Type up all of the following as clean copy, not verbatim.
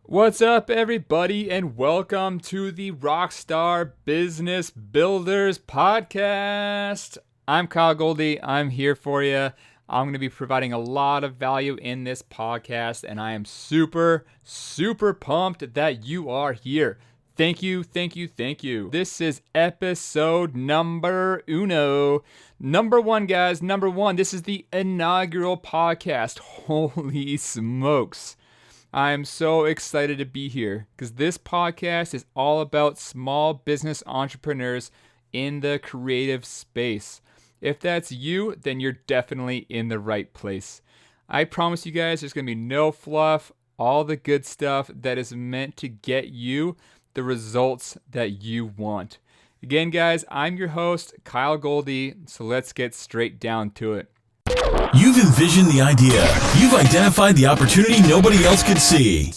What's up, everybody, and welcome to the Rockstar Business Builders Podcast. I'm Kyle Goldie. I'm here for you. I'm going to be providing a lot of value in this podcast, and I am super pumped that you are here. Thank you. This is episode number uno. Number one, guys. Number one. This is the inaugural podcast. Holy smokes. I'm so excited to be here because this podcast is all about small business entrepreneurs in the creative space. If that's you, then you're definitely in the right place. I promise you guys there's going to be no fluff, all the good stuff that is meant to get you the results that you want. Again, guys, I'm your host, Kyle Goldie, so let's get straight down to it. You've envisioned the idea. You've identified the opportunity nobody else could see.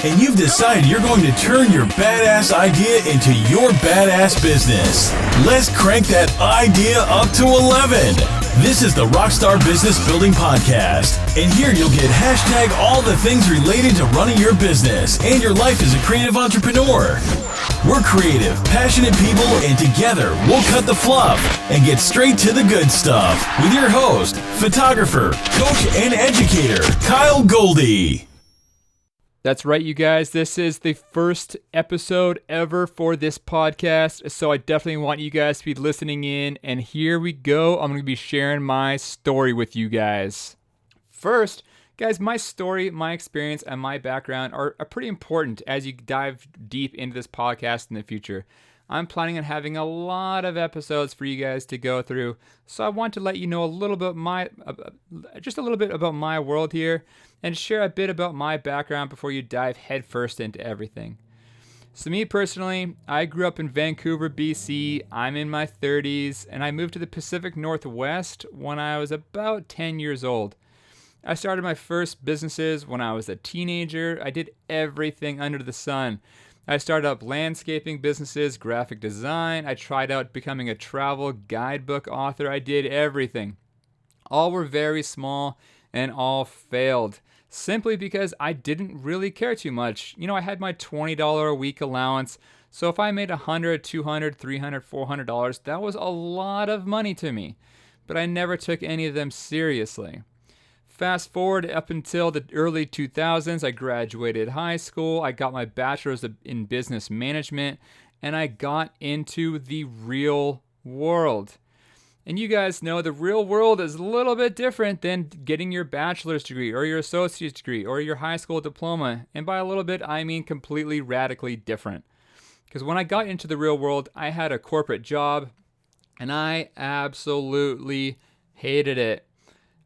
And you've decided you're going to turn your badass idea into your badass business. Let's crank that idea up to 11. This is the Rockstar Business Building Podcast. And here you'll get hashtag all the things related to running your business and your life as a creative entrepreneur. We're creative, passionate people, and together we'll cut the fluff and get straight to the good stuff with your host, photographer, coach, and educator, Kyle Goldie. That's right, you guys. This is the first episode ever for this podcast, so I definitely want you guys to be listening in, and here we go. I'm going to be sharing my story with you guys. First, guys, my story, my experience, and my background are pretty important as you dive deep into this podcast in the future. I'm planning on having a lot of episodes for you guys to go through, so I want to let you know a little bit about my world here and share a bit about my background before you dive headfirst into everything. So me personally, I grew up in Vancouver, BC. I'm in my 30s, and I moved to the Pacific Northwest when I was about 10 years old. I started my first businesses when I was a teenager. I did everything under the sun. I started up landscaping businesses, graphic design. I tried out becoming a travel guidebook author. I did everything. All were very small and all failed simply because I didn't really care too much. I had my $20 a week allowance. So if I made $100, $200, $300, $400, that was a lot of money to me. But I never took any of them seriously. Fast forward up until the early 2000s, I graduated high school, I got my bachelor's in business management, and I got into the real world. And you guys know the real world is a little bit different than getting your bachelor's degree or your associate's degree or your high school diploma. And by a little bit, I mean completely radically different. Because when I got into the real world, I had a corporate job, and I absolutely hated it.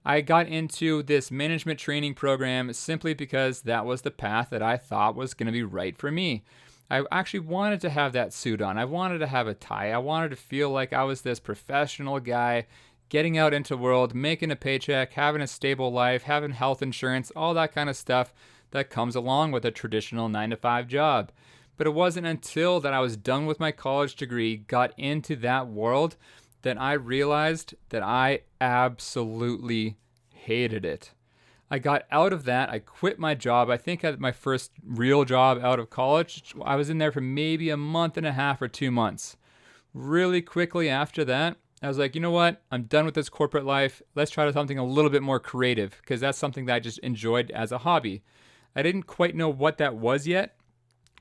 I got into this management training program simply because that was the path that I thought was going to be right for me. I actually wanted to have that suit on. I wanted to have a tie. I wanted to feel like I was this professional guy getting out into the world, making a paycheck, having a stable life, having health insurance, all that kind of stuff that comes along with a traditional 9-to-5 job. But it wasn't until that I was done with my college degree, got into that world, that I realized that I absolutely hated it. I got out of that. I quit my job. I think I had my first real job out of college. I was in there for maybe a month and a half or 2 months. Really quickly after that, I was like, you know what? I'm done with this corporate life. Let's try something a little bit more creative because that's something that I just enjoyed as a hobby. I didn't quite know what that was yet,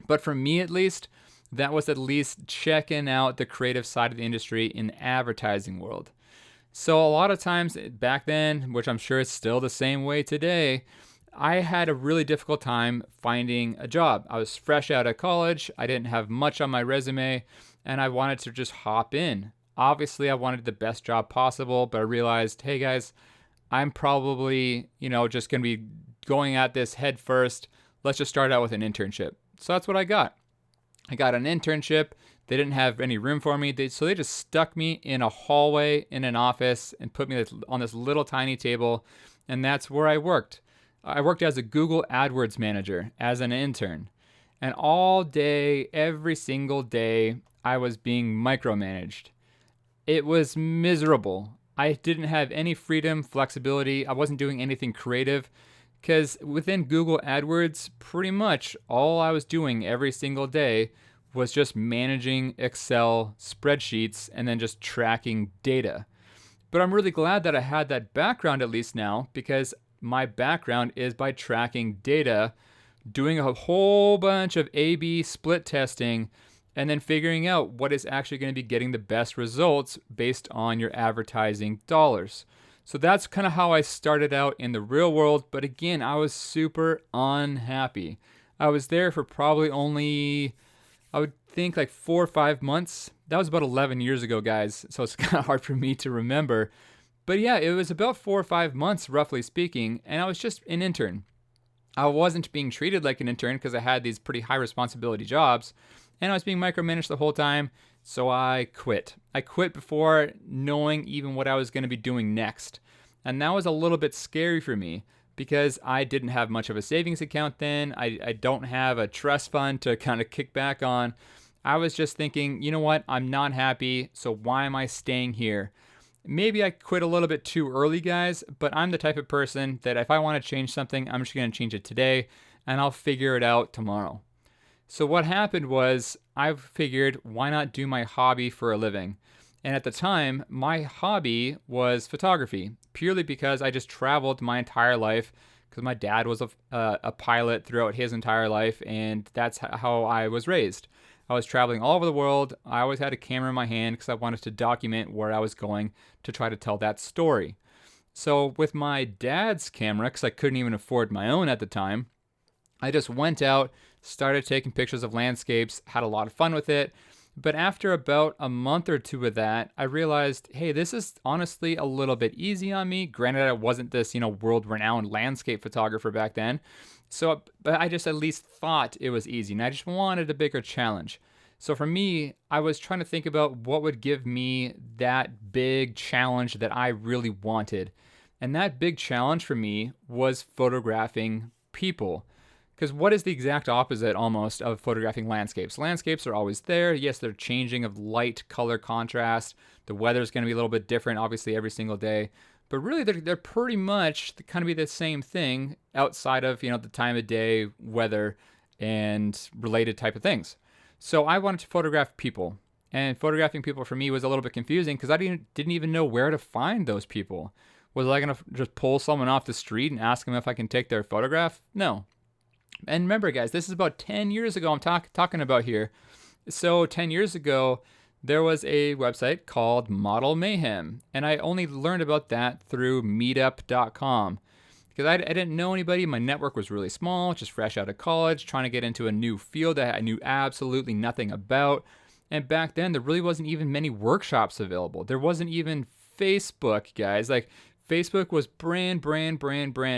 but for me at least, that was at least checking out the creative side of the industry in the advertising world. So a lot of times back then, which I'm sure is still the same way today, I had a really difficult time finding a job. I was fresh out of college. I didn't have much on my resume, and I wanted to just hop in. Obviously, I wanted the best job possible, but I realized, hey guys, I'm probably, just going to be going at this head first. Let's just start out with an internship. So that's what I got. I got an internship. They didn't have any room for me, so they just stuck me in a hallway in an office and put me on this little tiny table, and that's where I worked. I worked as a Google AdWords manager as an intern, and all day, every single day, I was being micromanaged. It was miserable. I didn't have any freedom, flexibility. I wasn't doing anything creative Because within Google AdWords, pretty much all I was doing every single day was just managing Excel spreadsheets and then just tracking data. But I'm really glad that I had that background at least now, because my background is by tracking data, doing a whole bunch of A/B split testing, and then figuring out what is actually going to be getting the best results based on your advertising dollars. So that's kind of how I started out in the real world. But again, I was super unhappy. I was there for probably only, I would think, like 4 or 5 months. That was about 11 years ago, guys. So it's kind of hard for me to remember. But yeah, it was about 4 or 5 months, roughly speaking. And I was just an intern. I wasn't being treated like an intern because I had these pretty high responsibility jobs. And I was being micromanaged the whole time. So I quit. I quit before knowing even what I was going to be doing next. And that was a little bit scary for me because I didn't have much of a savings account then. I don't have a trust fund to kind of kick back on. I was just thinking, you know what? I'm not happy. So why am I staying here? Maybe I quit a little bit too early, guys, but I'm the type of person that if I want to change something, I'm just going to change it today and I'll figure it out tomorrow. So what happened was I figured, why not do my hobby for a living? And at the time, my hobby was photography, purely because I just traveled my entire life because my dad was a pilot throughout his entire life, and that's how I was raised. I was traveling all over the world. I always had a camera in my hand because I wanted to document where I was going to try to tell that story. So with my dad's camera, because I couldn't even afford my own at the time, I just went out, started taking pictures of landscapes, had a lot of fun with it. But after about a month or two of that, I realized, hey, this is honestly a little bit easy on me. Granted, I wasn't this, world-renowned landscape photographer back then. But I just at least thought it was easy, and I just wanted a bigger challenge. So for me, I was trying to think about what would give me that big challenge that I really wanted. And that big challenge for me was photographing people. Because what is the exact opposite almost of photographing landscapes? Landscapes are always there. Yes, they're changing of light, color, contrast. The weather's going to be a little bit different, obviously, every single day. But really, they're pretty much kind of be the same thing outside of, the time of day, weather, and related type of things. So I wanted to photograph people. And photographing people for me was a little bit confusing because I didn't even know where to find those people. Was I going to just pull someone off the street and ask them if I can take their photograph? No. And remember, guys, this is about 10 years ago I'm talking about here. So 10 years ago, there was a website called Model Mayhem. And I only learned about that through meetup.com. Because I didn't know anybody. My network was really small, just fresh out of college, trying to get into a new field that I knew absolutely nothing about. And back then, there really wasn't even many workshops available. There wasn't even Facebook, guys. Like, Facebook was brand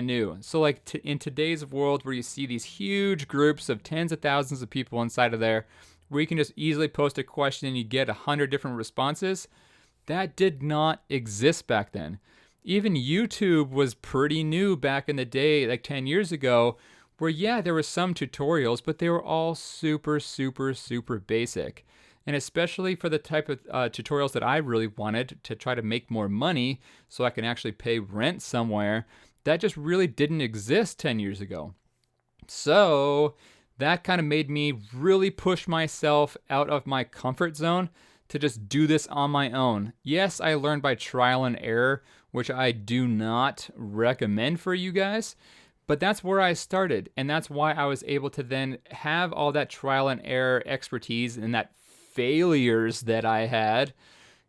new. So like in today's world where you see these huge groups of tens of thousands of people inside of there, where you can just easily post a question and you get 100 different responses, that did not exist back then. Even YouTube was pretty new back in the day, like 10 years ago, where yeah, there were some tutorials, but they were all super basic. And especially for the type of tutorials that I really wanted to try to make more money so I can actually pay rent somewhere, that just really didn't exist 10 years ago. So that kind of made me really push myself out of my comfort zone to just do this on my own. Yes, I learned by trial and error, which I do not recommend for you guys. But that's where I started. And that's why I was able to then have all that trial and error expertise and that failures that I had.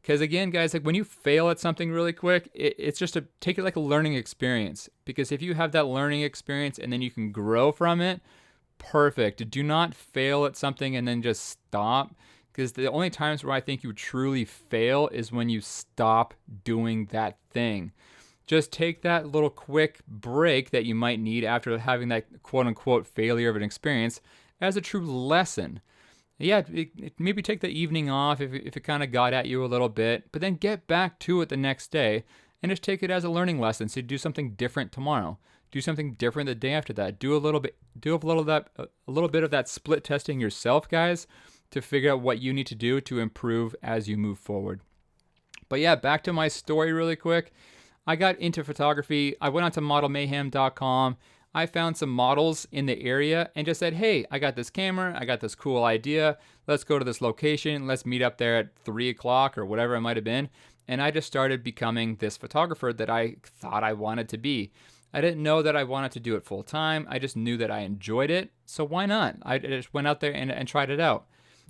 Because again, guys, like when you fail at something really quick, it's just take it like a learning experience. Because if you have that learning experience and then you can grow from it, perfect. Do not fail at something and then just stop. Because the only times where I think you truly fail is when you stop doing that thing. Just take that little quick break that you might need after having that quote unquote failure of an experience as a true lesson. Yeah, maybe take the evening off if it kind of got at you a little bit, but then get back to it the next day and just take it as a learning lesson. So do something different tomorrow. Do something different the day after that. Do a little bit of that split testing yourself, guys, to figure out what you need to do to improve as you move forward. But yeah, back to my story really quick. I got into photography. I went onto modelmayhem.com. I found some models in the area and just said, hey, I got this camera, I got this cool idea, let's go to this location, let's meet up there at 3 o'clock or whatever it might have been. And I just started becoming this photographer that I thought I wanted to be. I didn't know that I wanted to do it full time. I just knew that I enjoyed it. So why not? I just went out there and tried it out.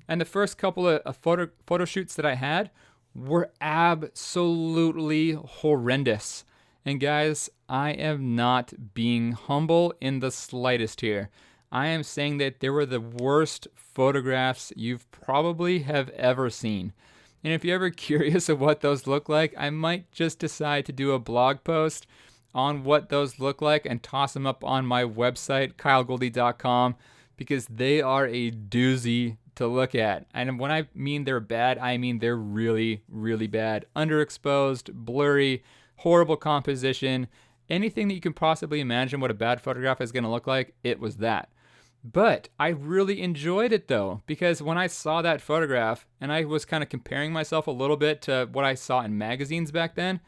And the first couple of photo shoots that I had were absolutely horrendous. And guys, I am not being humble in the slightest here. I am saying that they were the worst photographs you've probably have ever seen. And if you're ever curious of what those look like, I might just decide to do a blog post on what those look like and toss them up on my website, kylegoldie.com, because they are a doozy to look at. And when I mean they're bad, I mean they're really, really bad. Underexposed, blurry, horrible composition, anything that you can possibly imagine what a bad photograph is going to look like, it was that. But I really enjoyed it though, because when I saw that photograph and I was kind of comparing myself a little bit to what I saw in magazines back then,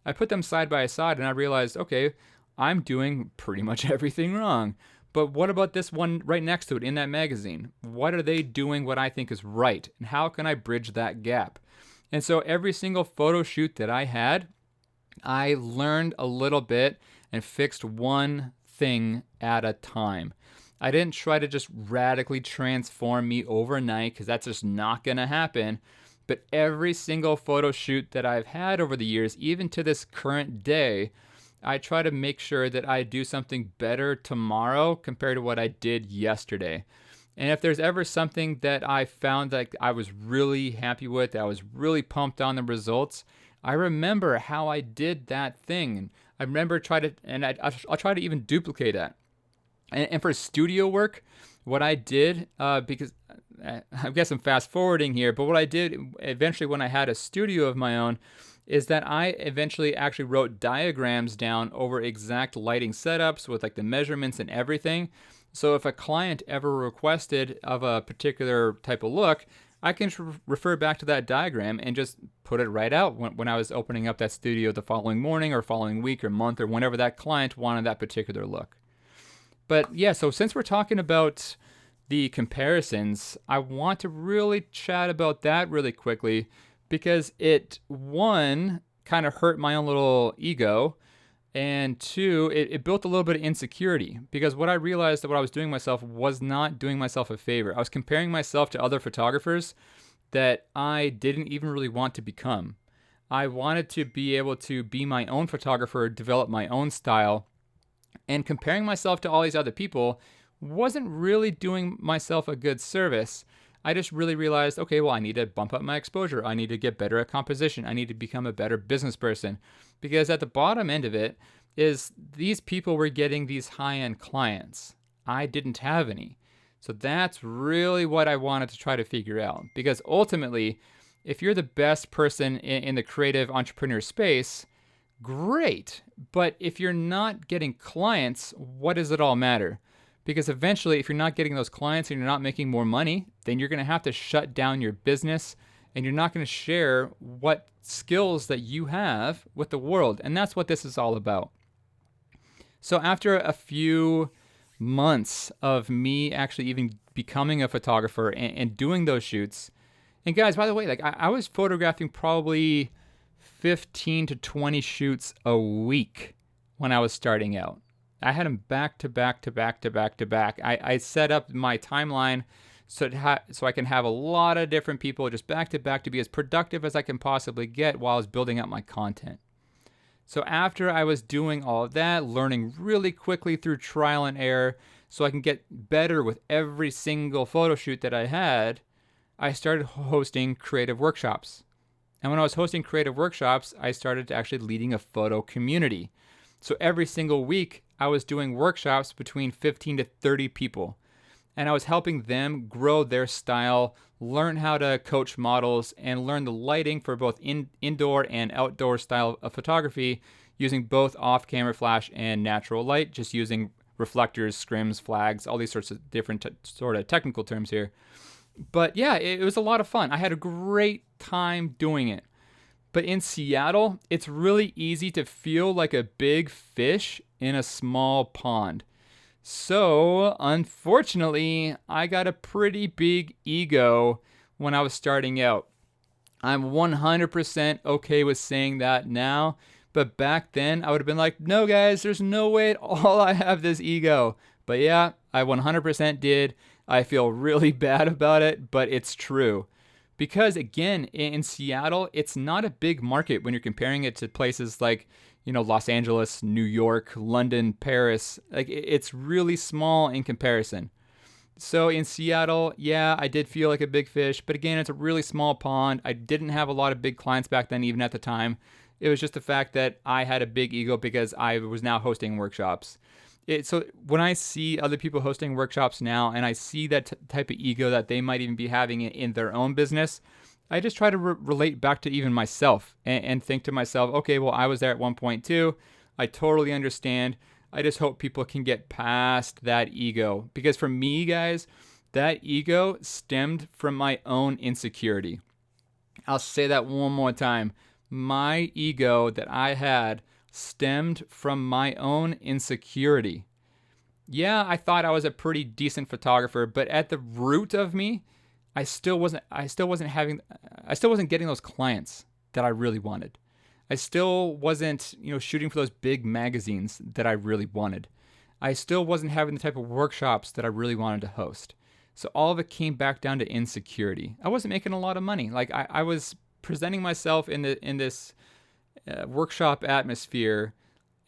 I put them side by side and I realized, okay, I'm doing pretty much everything wrong. But what about this one right next to it in that magazine? What are they doing what I think is right? And how can I bridge that gap? And so every single photo shoot that I had, I learned a little bit and fixed one thing at a time. I didn't try to just radically transform me overnight because that's just not going to happen. But every single photo shoot that I've had over the years, even to this current day, I try to make sure that I do something better tomorrow compared to what I did yesterday. And if there's ever something that I found that I was really happy with, that I was really pumped on the results, I remember how I did that thing. And I remember I'll try to even duplicate that. And for studio work, what I did, because I guess I'm fast forwarding here, but what I did eventually when I had a studio of my own is that I eventually actually wrote diagrams down over exact lighting setups with like the measurements and everything. So if a client ever requested of a particular type of look, I can refer back to that diagram and just put it right out when I was opening up that studio the following morning or following week or month or whenever that client wanted that particular look. But yeah, so since we're talking about the comparisons, I want to really chat about that really quickly because it, one, kind of hurt my own little ego, and two, it built a little bit of insecurity because what I realized that what I was doing myself was not doing myself a favor. I was comparing myself to other photographers that I didn't even really want to become. I wanted to be able to be my own photographer, develop my own style, and comparing myself to all these other people wasn't really doing myself a good service. I just really realized, okay, well, I need to bump up my exposure. I need to get better at composition. I need to become a better business person. Because at the bottom end of it is these people were getting these high-end clients. I didn't have any. So that's really what I wanted to try to figure out. Because ultimately, if you're the best person in the creative entrepreneur space, great. But if you're not getting clients, what does it all matter? Because eventually, if you're not getting those clients and you're not making more money, then you're going to have to shut down your business and you're not going to share what skills that you have with the world. And that's what this is all about. So after a few months of me actually even becoming a photographer and doing those shoots, and guys, by the way, like I was photographing probably 15 to 20 shoots a week when I was starting out. I had them back to back to back to back to back. I set up my timeline so I can have a lot of different people just back to back to be as productive as I can possibly get while I was building up my content. So after I was doing all of that, learning really quickly through trial and error so I can get better with every single photo shoot that I had, I started hosting creative workshops. And when I was hosting creative workshops, I started actually leading a photo community. So every single week, I was doing workshops between 15 to 30 people. And I was helping them grow their style, learn how to coach models, and learn the lighting for both indoor and outdoor style of photography using both off-camera flash and natural light, just using reflectors, scrims, flags, all these sorts of different sort of technical terms here. But yeah, it was a lot of fun. I had a great time doing it. But in Seattle, it's really easy to feel like a big fish in a small pond. So, unfortunately, I got a pretty big ego when I was starting out. I'm 100% okay with saying that now, but back then I would have been like, no, guys, there's no way at all I have this ego. But yeah, I 100% did. I feel really bad about it, but it's true. Because again, in Seattle, it's not a big market when you're comparing it to places like, Los Angeles, New York, London, Paris. Like it's really small in comparison. So in Seattle, yeah, I did feel like a big fish, but again, it's a really small pond. I didn't have a lot of big clients back then, even at the time. It was just the fact that I had a big ego because I was now hosting workshops. So when I see other people hosting workshops now and I see that type of ego that they might even be having in their own business, I just try to relate back to even myself and think to myself, okay, well, I was there at one point too. I totally understand. I just hope people can get past that ego. Because for me, guys, that ego stemmed from my own insecurity. I'll say that one more time. My ego that I had stemmed from my own insecurity. Yeah, I thought I was a pretty decent photographer, but at the root of me, I still wasn't getting those clients that I really wanted. I still wasn't, shooting for those big magazines that I really wanted. I still wasn't having the type of workshops that I really wanted to host. So all of it came back down to insecurity. I wasn't making a lot of money. Like I was presenting myself in this workshop atmosphere,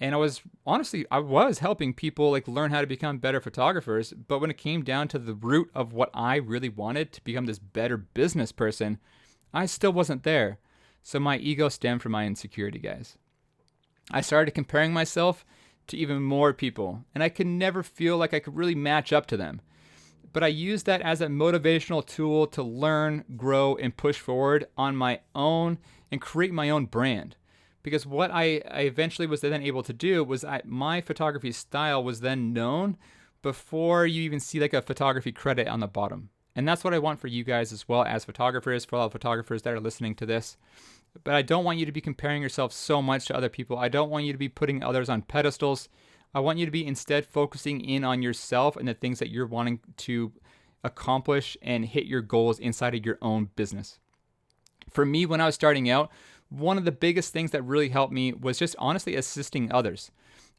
and I was helping people like learn how to become better photographers. But when it came down to the root of what I really wanted to become this better business person, I still wasn't there. So my ego stemmed from my insecurity, guys. I started comparing myself to even more people, and I could never feel like I could really match up to them. But I used that as a motivational tool to learn, grow, and push forward on my own and create my own brand. Because what I eventually was then able to do was my photography style was then known before you even see like a photography credit on the bottom. And that's what I want for you guys as well as photographers, for all the photographers that are listening to this. But I don't want you to be comparing yourself so much to other people. I don't want you to be putting others on pedestals. I want you to be instead focusing in on yourself and the things that you're wanting to accomplish and hit your goals inside of your own business. For me, when I was starting out, one of the biggest things that really helped me was just honestly assisting others.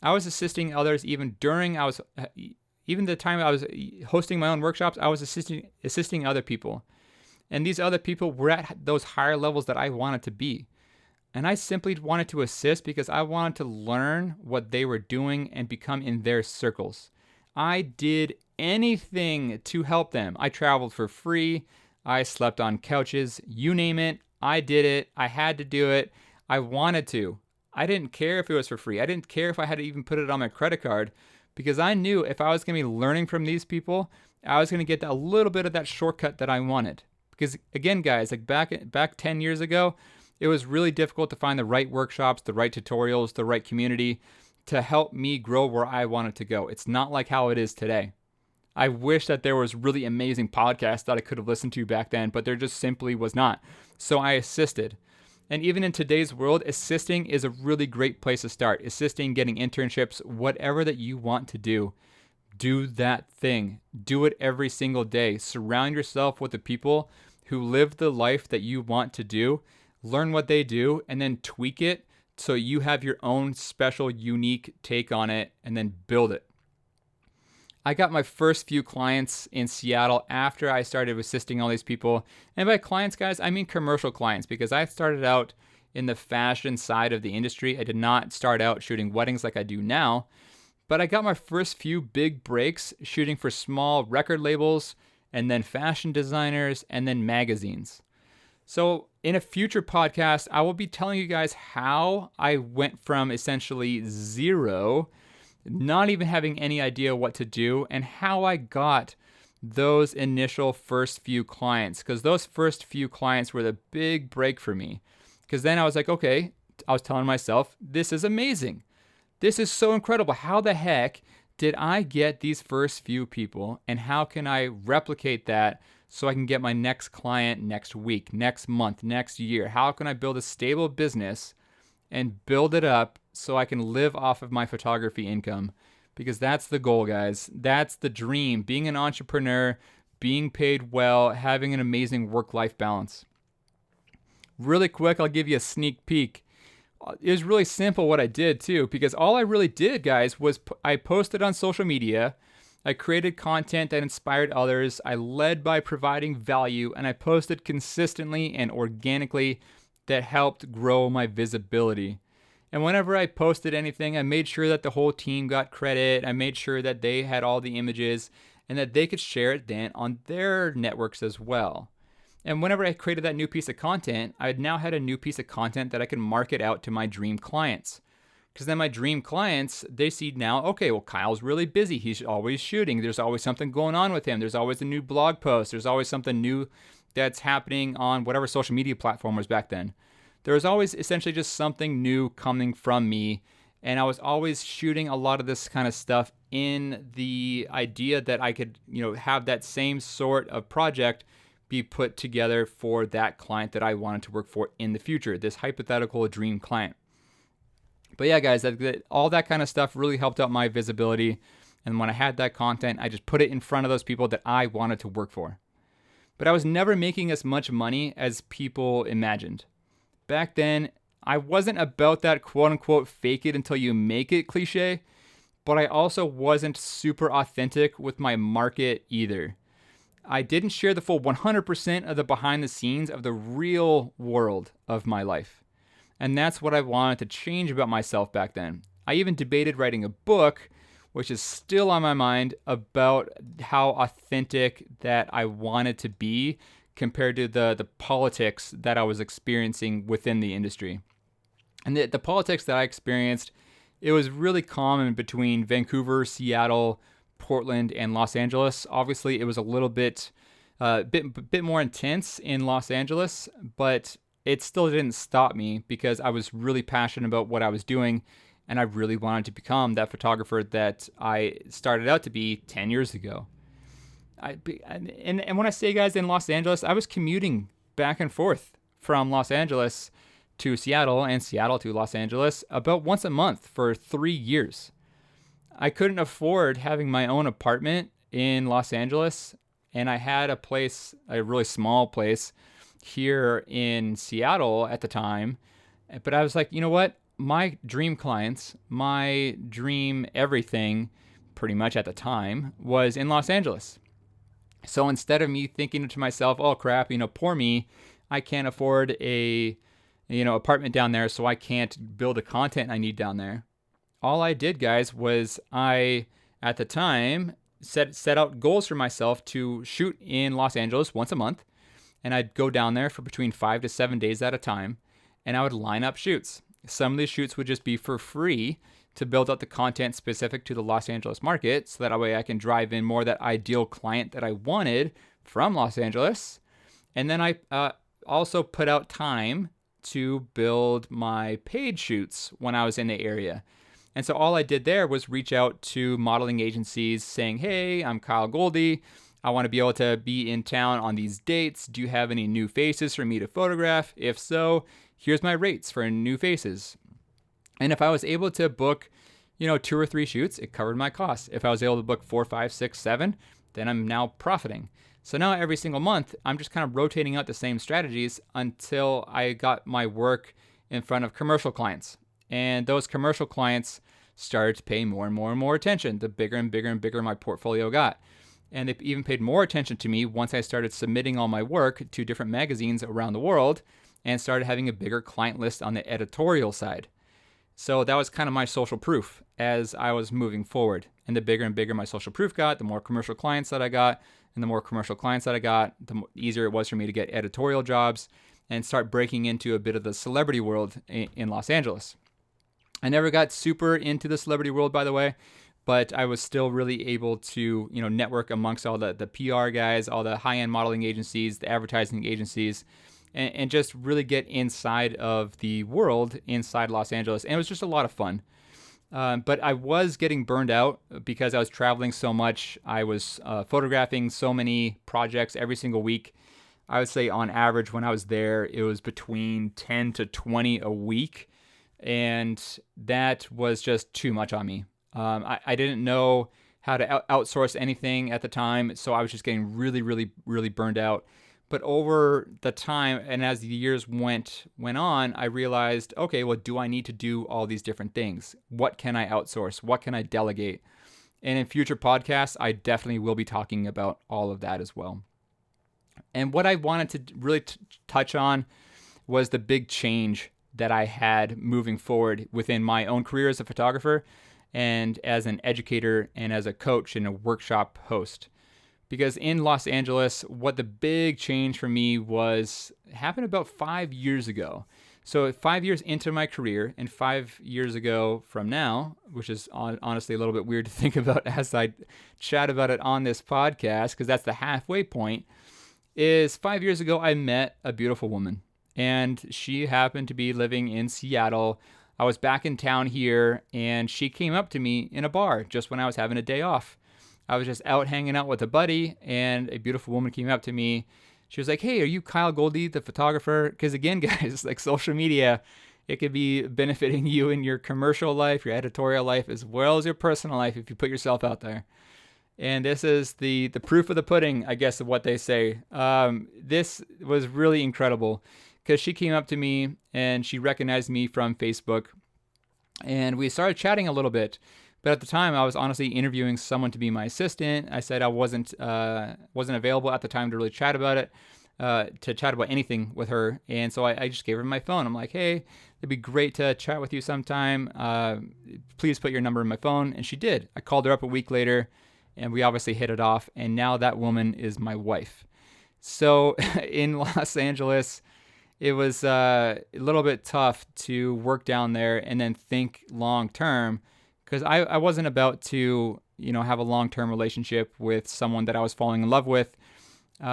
I was assisting others even the time I was hosting my own workshops. I was assisting other people. And these other people were at those higher levels that I wanted to be. And I simply wanted to assist because I wanted to learn what they were doing and become in their circles. I did anything to help them. I traveled for free. I slept on couches. You name it. I did it. I had to do it. I wanted to. I didn't care if it was for free. I didn't care if I had to even put it on my credit card because I knew if I was going to be learning from these people, I was going to get a little bit of that shortcut that I wanted. Because again, guys, like back 10 years ago, it was really difficult to find the right workshops, the right tutorials, the right community to help me grow where I wanted to go. It's not like how it is today. I wish that there was really amazing podcasts that I could have listened to back then, but there just simply was not. So I assisted. And even in today's world, assisting is a really great place to start. Assisting, getting internships, whatever that you want to do. Do that thing. Do it every single day. Surround yourself with the people who live the life that you want to do. Learn what they do and then tweak it so you have your own special, unique take on it and then build it. I got my first few clients in Seattle after I started assisting all these people. And by clients, guys, I mean commercial clients because I started out in the fashion side of the industry. I did not start out shooting weddings like I do now, but I got my first few big breaks shooting for small record labels and then fashion designers and then magazines. So in a future podcast, I will be telling you guys how I went from essentially zero, not even having any idea what to do, and how I got those initial first few clients. Because those first few clients were the big break for me. Because then I was like, okay, I was telling myself, this is amazing. This is so incredible. How the heck did I get these first few people? And how can I replicate that so I can get my next client next week, next month, next year? How can I build a stable business and build it up so I can live off of my photography income? because that's the goal, guys. That's the dream. Being an entrepreneur, being paid well, having an amazing work-life balance. Really quick, I'll give you a sneak peek. It was really simple what I did too, because all I really did, guys, was I posted on social media. I created content that inspired others. I led by providing value, and I posted consistently and organically that helped grow my visibility. And whenever I posted anything, I made sure that the whole team got credit. I made sure that they had all the images and that they could share it then on their networks as well. And whenever I created that new piece of content, I now had a new piece of content that I can market out to my dream clients. Because then my dream clients, they see now, okay, well, Kyle's really busy. He's always shooting. There's always something going on with him. There's always a new blog post. There's always something new that's happening on whatever social media platform was back then. There was always essentially just something new coming from me. And I was always shooting a lot of this kind of stuff in the idea that I could, have that same sort of project be put together for that client that I wanted to work for in the future, this hypothetical dream client. But yeah, guys, all that kind of stuff really helped out my visibility. And when I had that content, I just put it in front of those people that I wanted to work for. But I was never making as much money as people imagined. Back then, I wasn't about that quote unquote fake it until you make it cliche, but I also wasn't super authentic with my market either. I didn't share the full 100% of the behind the scenes of the real world of my life. And that's what I wanted to change about myself back then. I even debated writing a book, which is still on my mind, about how authentic that I wanted to be compared to the politics that I was experiencing within the industry. And the politics that I experienced, it was really common between Vancouver, Seattle, Portland, and Los Angeles. Obviously, it was a little bit more intense in Los Angeles, but it still didn't stop me because I was really passionate about what I was doing, and I really wanted to become that photographer that I started out to be 10 years ago. And when I say, guys, in Los Angeles, I was commuting back and forth from Los Angeles to Seattle and Seattle to Los Angeles about once a month for 3 years. I couldn't afford having my own apartment in Los Angeles, and I had a really small place here in Seattle at the time. But I was like, you know what? My dream clients, my dream everything, pretty much at the time, was in Los Angeles. So instead of me thinking to myself, oh crap, poor me, I can't afford a apartment down there, so I can't build the content I need down there. All I did, guys, was I, at the time, set out goals for myself to shoot in Los Angeles once a month. And I'd go down there for between 5 to 7 days at a time. And I would line up shoots. Some of these shoots would just be for free to build out the content specific to the Los Angeles market. So that way I can drive in more of that ideal client that I wanted from Los Angeles. And then I also put out time to build my paid shoots when I was in the area. And so all I did there was reach out to modeling agencies saying, hey, I'm Kyle Goldie. I want to be able to be in town on these dates. Do you have any new faces for me to photograph? If so, here's my rates for new faces. And if I was able to book, 2 or 3 shoots, it covered my costs. If I was able to book 4, 5, 6, 7, then I'm now profiting. So now every single month, I'm just kind of rotating out the same strategies until I got my work in front of commercial clients. And those commercial clients started to pay more and more and more attention, the bigger and bigger and bigger my portfolio got. And they even paid more attention to me once I started submitting all my work to different magazines around the world and started having a bigger client list on the editorial side. So that was kind of my social proof as I was moving forward. And the bigger and bigger my social proof got, the more commercial clients that I got. And the more commercial clients that I got, the easier it was for me to get editorial jobs and start breaking into a bit of the celebrity world in Los Angeles. I never got super into the celebrity world, by the way, but I was still really able to, network amongst all the PR guys, all the high-end modeling agencies, the advertising agencies, and just really get inside of the world inside Los Angeles. And it was just a lot of fun. But I was getting burned out because I was traveling so much. I was photographing so many projects every single week. I would say on average when I was there, it was between 10 to 20 a week. And that was just too much on me. I didn't know how to outsource anything at the time, so I was just getting really, really, really burned out. But over the time, and as the years went on, I realized, okay, well, do I need to do all these different things? What can I outsource? What can I delegate? And in future podcasts, I definitely will be talking about all of that as well. And what I wanted to really touch on was the big change that I had moving forward within my own career as a photographer and as an educator and as a coach and a workshop host. Because in Los Angeles, what the big change for me was happened about 5 years ago. So 5 years into my career and 5 years ago from now, which is honestly a little bit weird to think about as I chat about it on this podcast, because that's the halfway point, is 5 years ago I met a beautiful woman. And she happened to be living in Seattle. I was back in town here, and she came up to me in a bar just when I was having a day off. I was just out hanging out with a buddy, and a beautiful woman came up to me. She was like, "Hey, are you Kyle Goldie, the photographer?" Because again, guys, like social media, it could be benefiting you in your commercial life, your editorial life, as well as your personal life if you put yourself out there. And this is the proof of the pudding, I guess, of what they say. This was really incredible because she came up to me and she recognized me from Facebook, and we started chatting a little bit. But at the time, I was honestly interviewing someone to be my assistant. I said I wasn't available at the time to really chat about it, to chat about anything with her. And so I just gave her my phone. I'm like, "Hey, it'd be great to chat with you sometime. Please put your number in my phone." And she did. I called her up a week later, and we obviously hit it off. And now that woman is my wife. So in Los Angeles, it was a little bit tough to work down there and then think long term. Because I wasn't about to, have a long-term relationship with someone that I was falling in love with.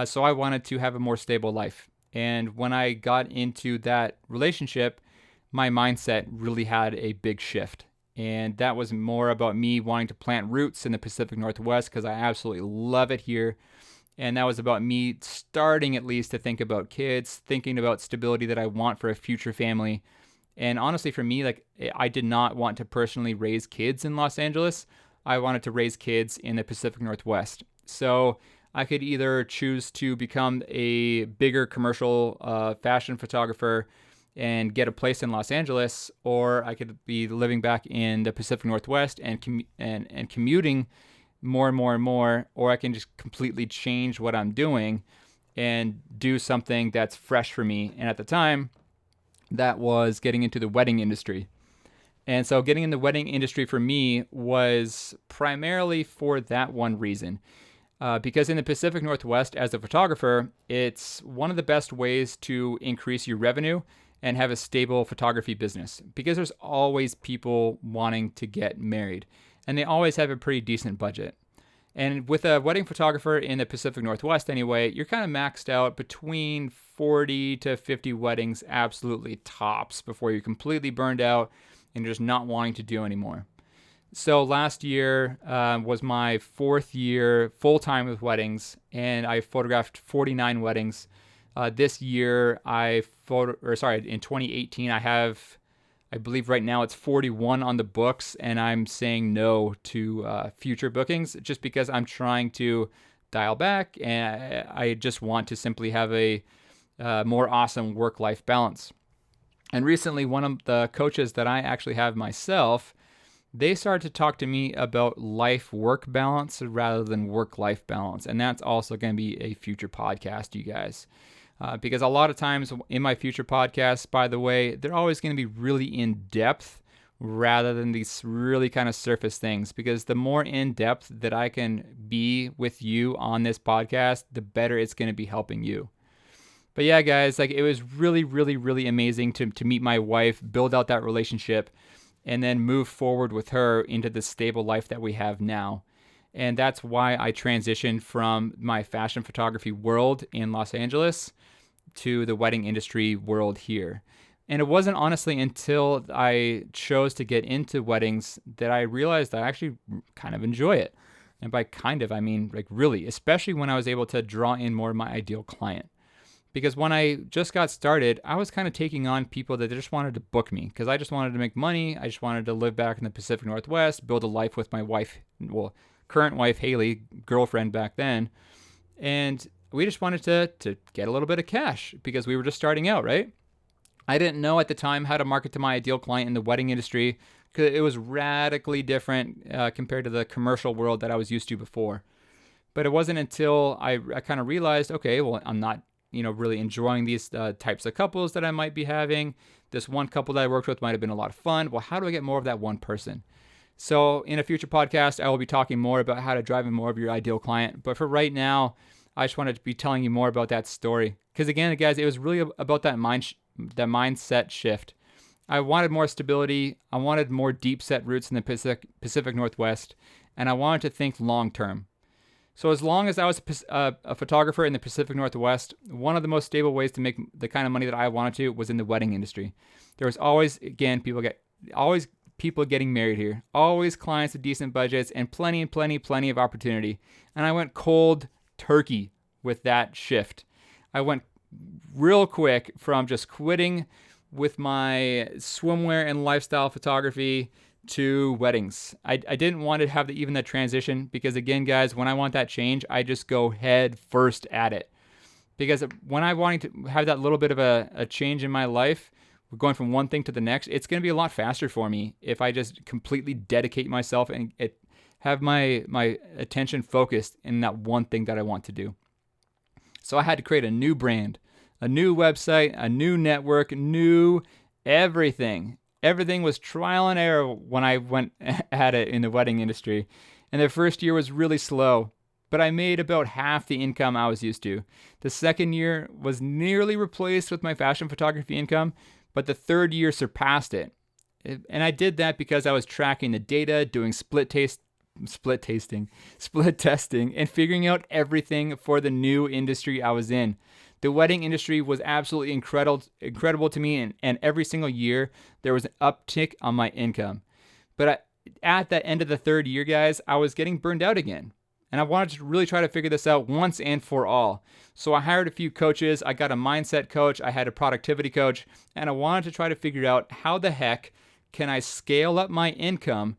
So I wanted to have a more stable life. And when I got into that relationship, my mindset really had a big shift. And that was more about me wanting to plant roots in the Pacific Northwest because I absolutely love it here. And that was about me starting at least to think about kids, thinking about stability that I want for a future family. And honestly, for me, I did not want to personally raise kids in Los Angeles. I wanted to raise kids in the Pacific Northwest. So I could either choose to become a bigger commercial fashion photographer and get a place in Los Angeles, or I could be living back in the Pacific Northwest and commuting more and more and more, or I can just completely change what I'm doing and do something that's fresh for me. And at the time, that was getting into the wedding industry. And so getting in the wedding industry for me was primarily for that one reason. Because in the Pacific Northwest, as a photographer, it's one of the best ways to increase your revenue and have a stable photography business. Because there's always people wanting to get married, and they always have a pretty decent budget. And with a wedding photographer in the Pacific Northwest anyway, you're kind of maxed out between 40 to 50 weddings, absolutely tops, before you're completely burned out and just not wanting to do anymore. So last year was my 4th year full-time with weddings, and I photographed 49 weddings. This year, in 2018, I believe right now it's 41 on the books, and I'm saying no to future bookings just because I'm trying to dial back, and I just want to simply have a more awesome work-life balance. And recently, one of the coaches that I actually have myself, they started to talk to me about life-work balance rather than work-life balance, and that's also going to be a future podcast, you guys. Because a lot of times in my future podcasts, by the way, they're always going to be really in-depth rather than these really kind of surface things. Because the more in-depth that I can be with you on this podcast, the better it's going to be helping you. But yeah, guys, it was really, really, really amazing to meet my wife, build out that relationship, and then move forward with her into the stable life that we have now. And that's why I transitioned from my fashion photography world in Los Angeles to the wedding industry world here. And it wasn't honestly until I chose to get into weddings that I realized I actually kind of enjoy it. And by kind of, I mean really, especially when I was able to draw in more of my ideal client. Because when I just got started, I was kind of taking on people that just wanted to book me because I just wanted to make money. I just wanted to live back in the Pacific Northwest, build a life with my wife, well, current wife, Haley, girlfriend back then. And we just wanted to get a little bit of cash because we were just starting out, right? I didn't know at the time how to market to my ideal client in the wedding industry because it was radically different compared to the commercial world that I was used to before. But it wasn't until I kind of realized, okay, well, I'm not really enjoying these types of couples that I might be having. This one couple that I worked with might have been a lot of fun. Well, how do I get more of that one person? So in a future podcast, I will be talking more about how to drive in more of your ideal client. But for right now, I just wanted to be telling you more about that story. Because again, guys, it was really about that mindset shift. I wanted more stability. I wanted more deep set roots in the Pacific Northwest. And I wanted to think long term. So as long as I was a photographer in the Pacific Northwest, one of the most stable ways to make the kind of money that I wanted to was in the wedding industry. There was always, again, people getting married here, always clients with decent budgets, and plenty of opportunity. And I went cold turkey with that shift. I went real quick from just quitting with my swimwear and lifestyle photography to weddings. I didn't want to have even the transition because, again, guys, when I want that change, I just go head first at it. Because when I wanting to have that little bit of a change in my life, going from one thing to the next, it's going to be a lot faster for me if I just completely dedicate myself and have my attention focused in that one thing that I want to do. So I had to create a new brand, a new website, a new network, new everything. Everything was trial and error when I went at it in the wedding industry. And the first year was really slow, but I made about half the income I was used to. The second year was nearly replaced with my fashion photography income, but the third year surpassed it. And I did that because I was tracking the data, doing split testing, and figuring out everything for the new industry I was in. The wedding industry was absolutely incredible to me, and every single year there was an uptick on my income. But at that end of the third year, guys, I was getting burned out again. And I wanted to really try to figure this out once and for all. So I hired a few coaches. I got a mindset coach. I had a productivity coach. And I wanted to try to figure out how the heck can I scale up my income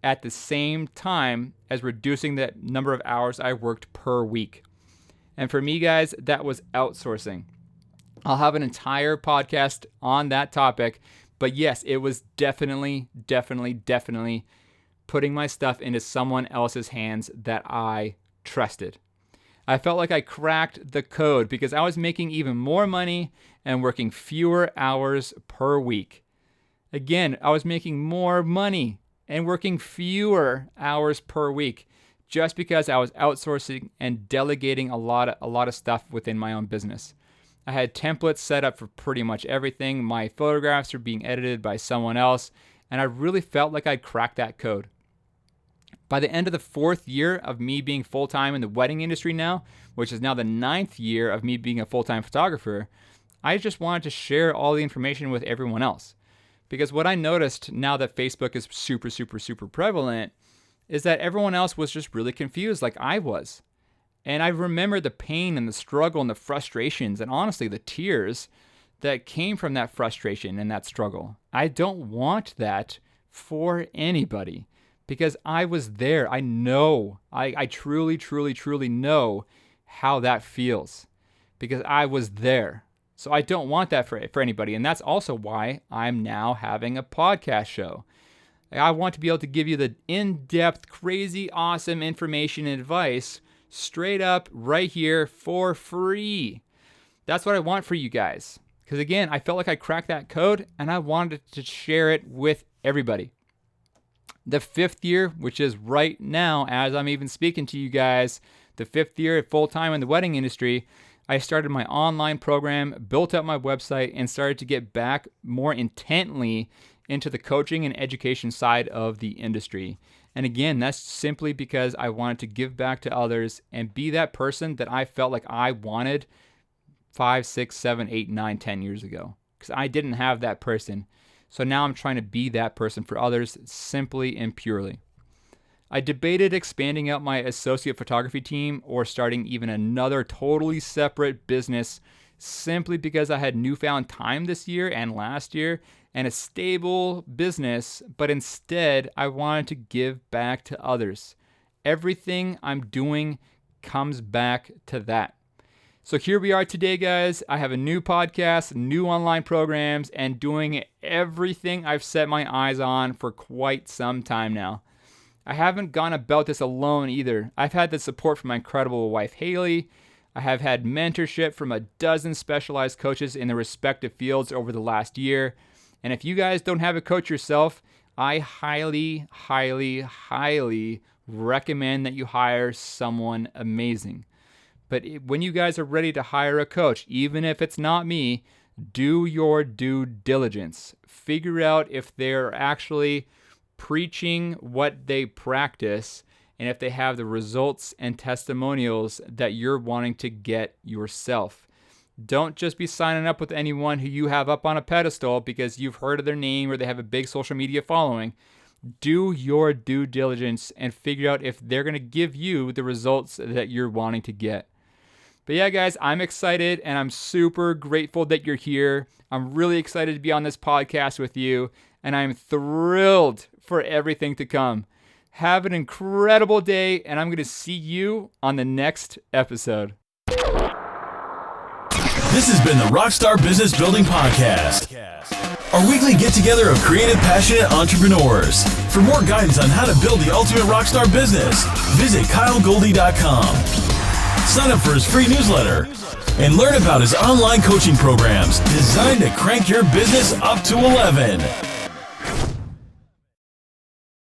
at the same time as reducing the number of hours I worked per week. And for me, guys, that was outsourcing. I'll have an entire podcast on that topic. But yes, it was definitely putting my stuff into someone else's hands that I trusted. I felt like I cracked the code because I was making even more money and working fewer hours per week. Again, I was making more money and working fewer hours per week just because I was outsourcing and delegating a lot of stuff within my own business. I had templates set up for pretty much everything. My photographs were being edited by someone else, and I really felt like I'd cracked that code. By the end of the fourth year of me being full-time in the wedding industry now, which is now the 9th year of me being a full-time photographer, I just wanted to share all the information with everyone else. Because what I noticed now that Facebook is super prevalent is that everyone else was just really confused like I was. And I remember the pain and the struggle and the frustrations and honestly the tears that came from that frustration and that struggle. I don't want that for anybody because I was there. I know, I truly know how that feels because I was there. So I don't want that for anybody. And that's also why I'm now having a podcast show. I want to be able to give you the in-depth, crazy, awesome information and advice straight up right here for free. That's what I want for you guys. Because again, I felt like I cracked that code and I wanted to share it with everybody. The 5th year, which is right now as I'm even speaking to you guys, the 5th year full-time in the wedding industry, I started my online program, built up my website, and started to get back more intently into the coaching and education side of the industry. And again, that's simply because I wanted to give back to others and be that person that I felt like I wanted 5, 6, 7, 8, 9, 10 years ago. Because I didn't have that person. So now I'm trying to be that person for others simply and purely. I debated expanding out my associate photography team or starting even another totally separate business simply because I had newfound time this year and last year and a stable business, but instead I wanted to give back to others. Everything I'm doing comes back to that. So here we are today, guys. I have a new podcast, new online programs, and doing everything I've set my eyes on for quite some time now. I haven't gone about this alone either. I've had the support from my incredible wife, Haley. I have had mentorship from a dozen specialized coaches in their respective fields over the last year. And if you guys don't have a coach yourself, I highly, highly, highly recommend that you hire someone amazing. But when you guys are ready to hire a coach, even if it's not me, do your due diligence. Figure out if they're actually preaching what they practice and if they have the results and testimonials that you're wanting to get yourself. Don't just be signing up with anyone who you have up on a pedestal because you've heard of their name or they have a big social media following. Do your due diligence and figure out if they're going to give you the results that you're wanting to get. But yeah, guys, I'm excited and I'm super grateful that you're here. I'm really excited to be on this podcast with you, and I'm thrilled for everything to come. Have an incredible day, and I'm going to see you on the next episode. This has been the Rockstar Business Building Podcast, our weekly get-together of creative, passionate entrepreneurs. For more guidance on how to build the ultimate rockstar business, visit KyleGoldie.com. Sign up for his free newsletter and learn about his online coaching programs designed to crank your business up to 11.